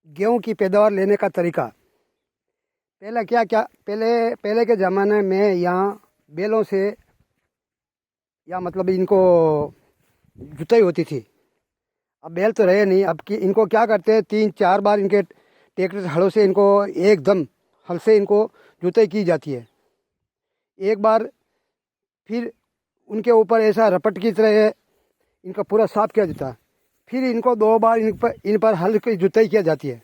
गेहूं की पैदावार लेने का तरीका। पहले क्या क्या पहले पहले के ज़माने में यहाँ बैलों से या मतलब इनको जुताई होती थी। अब बैल तो रहे नहीं। अब कि इनको क्या करते हैं, 3-4 बार इनके ट्रैक्टर हलों से इनको एकदम हल से इनको जुताई की जाती है। एक बार फिर उनके ऊपर ऐसा रपट की तरह इनका पूरा साफ किया जाता है। फिर इनको 2 बार इन पर हल की जुताई किया जाती है।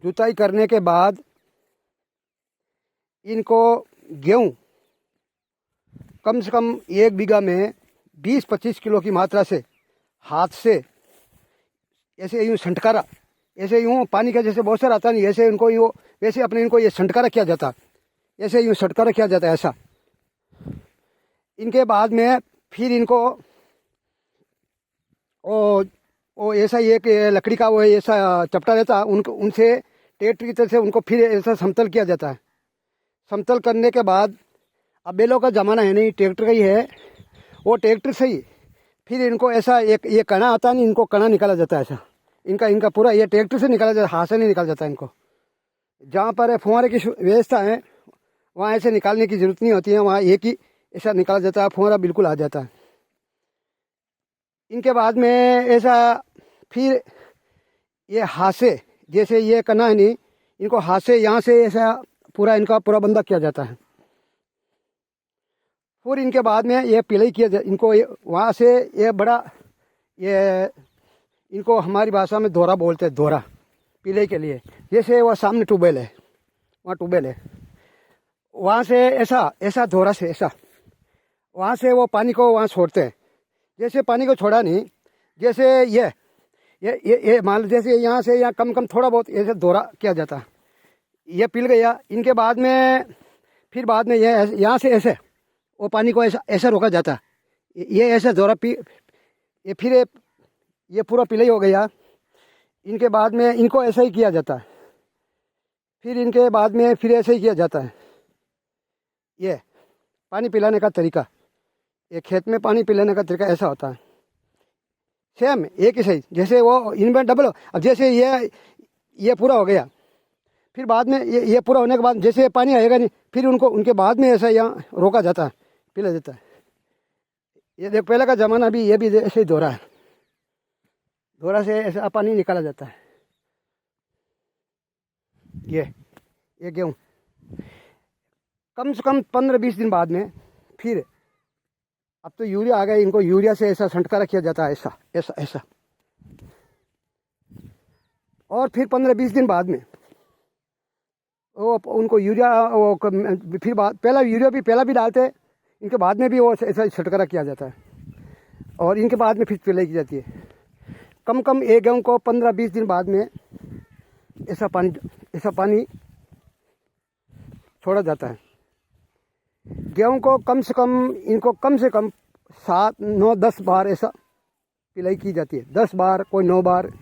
जुताई करने के बाद इनको गेहूँ कम से कम 1 बीघा में 20-25 किलो की मात्रा से हाथ से ऐसे यूँ छंटकारा, ऐसे यूँ पानी का जैसे बहुत सारा आता नहीं, ऐसे इनको यूँ वैसे अपने इनको ये छंटकारा किया जाता, ऐसे यूँ छंटकारा किया जाता है ऐसा। इनके बाद में फिर इनको वो ऐसा ही एक लकड़ी का वो ऐसा चपटा रहता है, उनको उनसे ट्रैक्टर की तरह से उनको फिर ऐसा समतल किया जाता है। समतल करने के बाद अब बैलों का ज़माना है नहीं, ट्रैक्टर का ही है। वो ट्रैक्टर से ही फिर इनको ऐसा एक ये कणा आता नहीं, इनको कणा निकाला जाता है ऐसा। इनका इनका पूरा ये ट्रैक्टर से निकाला जाता है, हाथ से नहीं निकाला जाता इनको। जहाँ पर फुहारे की व्यवस्था है वहाँ ऐसे निकालने की ज़रूरत नहीं होती है, वहाँ एक ही ऐसा निकाला जाता है, फुहारा बिल्कुल आ जाता है। इनके बाद में ऐसा फिर ये हाथ से जैसे ये करना है नहीं, इनको हाथ से यहाँ से ऐसा पूरा इनका पूरा बंदा किया जाता है। फिर इनके बाद में ये पिलाई किया जाए इनको, वहाँ से ये बड़ा ये इनको हमारी भाषा में दोरा बोलते हैं, दोरा पिलाई के लिए। जैसे वो सामने ट्यूबवेल है, वहाँ ट्यूबवेल है, वहाँ से ऐसा ऐसा दोरा से ऐसा वहाँ से वो पानी को वहाँ छोड़ते हैं। जैसे पानी को छोड़ा नहीं, जैसे ये मान लो जैसे यहाँ से यहाँ कम कम थोड़ा बहुत ऐसे दोरा किया जाता है। ये पिल गया। इनके बाद में फिर बाद में ये यहाँ से ऐसे वो पानी को ऐसा ऐसा रोका जाता है। ये ऐसा दोरा ये फिर ये पूरा पिलाई हो गया। इनके बाद में इनको ऐसा ही किया जाता है। फिर इनके बाद में फिर ऐसे ही किया जाता है। ये पानी पिलाने का तरीका, ये खेत में पानी पिलाने का तरीका ऐसा होता है। सेम एक ही सही, जैसे वो इनमें डबल। अब जैसे ये पूरा हो गया, फिर बाद में ये पूरा होने के बाद जैसे पानी आएगा नहीं, फिर उनको उनके बाद में ऐसा यहाँ रोका जाता है, पिला जाता है। ये देख पहले का ज़माना भी ये भी ऐसे ही दोरा है, दोरा से ऐसा पानी निकाला जाता है। ये गेहूँ कम से कम 15-20 दिन बाद में फिर अब तो यूरिया आ गया, इनको यूरिया से ऐसा छंटकारा किया जाता है, ऐसा ऐसा ऐसा। और फिर 15-20 दिन बाद में वो उनको यूरिया फिर बाद पहला यूरिया भी पहला भी डालते हैं, इनके बाद में भी वो ऐसा छंटकारा किया जाता है। और इनके बाद में फिर पिलाई की जाती है। कम कम एक गेहूँ को 15-20 दिन बाद में ऐसा पानी छोड़ा जाता है। गेहूँ को कम से कम इनको कम से कम 7-9-10 बार ऐसा पिलाई की जाती है, 10 बार कोई 9 बार।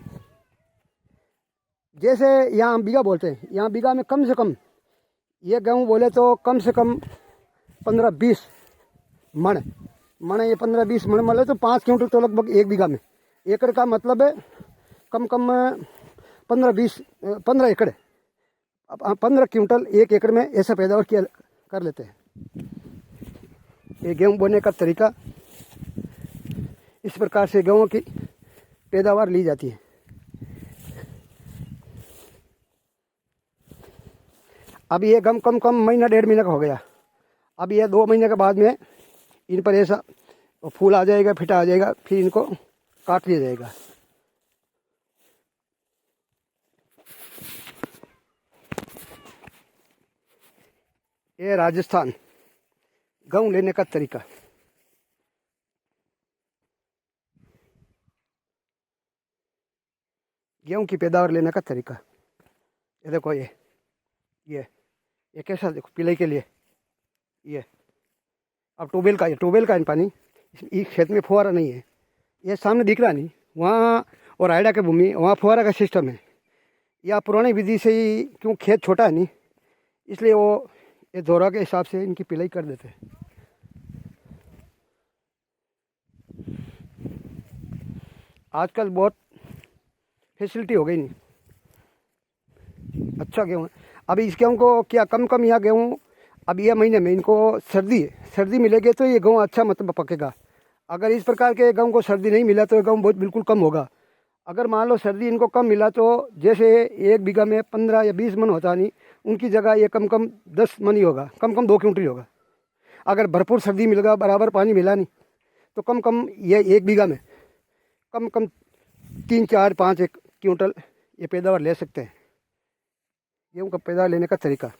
जैसे यहाँ बीघा बोलते हैं, यहाँ बीघा में कम से कम ये गेहूँ बोले तो कम से कम 15-20 मण ये 15-20 मण मतलब तो 5 क्विंटल तो लगभग 1 बीघा में। एकड़ का मतलब है कम कम 15 एकड़, अब 15 क्विंटल 1 एकड़ में ऐसा पैदावार किया कर लेते हैं। ये गेहूँ बोने का तरीका, इस प्रकार से गेहूँ की पैदावार ली जाती है। अब ये कम महीना 1.5 महीने का हो गया। अब ये 2 महीने के बाद में इन पर ऐसा फूल आ जाएगा, फिटा आ जाएगा, फिर इनको काट लिया जाएगा। ये राजस्थान गेहूँ लेने का तरीका। गेहूँ की पैदावार लेने का तरीका, ये देखो ये कैसा देखो पिलाई के लिए। ये अब ट्यूबवेल का है पानी, इस खेत में फुहारा नहीं है, ये सामने दिख रहा नहीं, वहाँ और आयडा के भूमि वहाँ फुहारा का सिस्टम है। या पुरानी विधि से ही, क्यों खेत छोटा है नहीं, इसलिए वो ये दोरा के हिसाब से इनकी पिलाई कर देते हैं। आजकल बहुत फैसिलिटी हो गई नहीं, अच्छा गेहूँ है। अभी इस गेहूँ को क्या कम यहाँ गेहूँ, अब ये महीने में इनको सर्दी है, सर्दी मिलेगी तो ये गेहूँ अच्छा मतलब पकेगा। अगर इस प्रकार के गेहूँ को सर्दी नहीं मिला तो ये गेहूँ बहुत बिल्कुल कम होगा। अगर मान लो सर्दी इनको कम मिला तो जैसे 1 बीघा में 15 या 20 मन होता नहीं, उनकी जगह ये कम 10 मन ही होगा, कम 2 क्विंटल होगा। अगर भरपूर सर्दी मिल गया, बराबर पानी मिला नहीं, तो कम ये 1 बीघा में कम 3 4 5 1 क्विंटल ये पैदावार ले सकते हैं। गेहूँ का पैदावार लेने का तरीका।